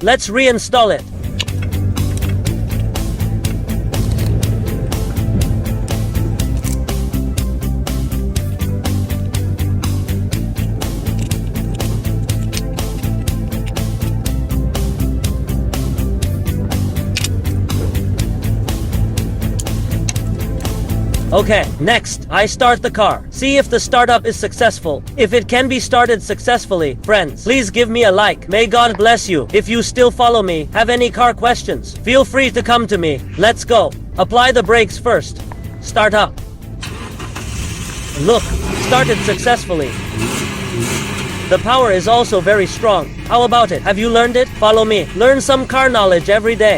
Let's reinstall it. Okay, next, I start the car. See if the startup is successful. If it can be started successfully, friends, please give me a like. May God bless you. If you still follow me, have any car questions, feel free to come to me. Let's go. Apply the brakes first. Start up. Look, started successfully. The power is also very strong. How about it? Have you learned it? Follow me. Learn some car knowledge every day.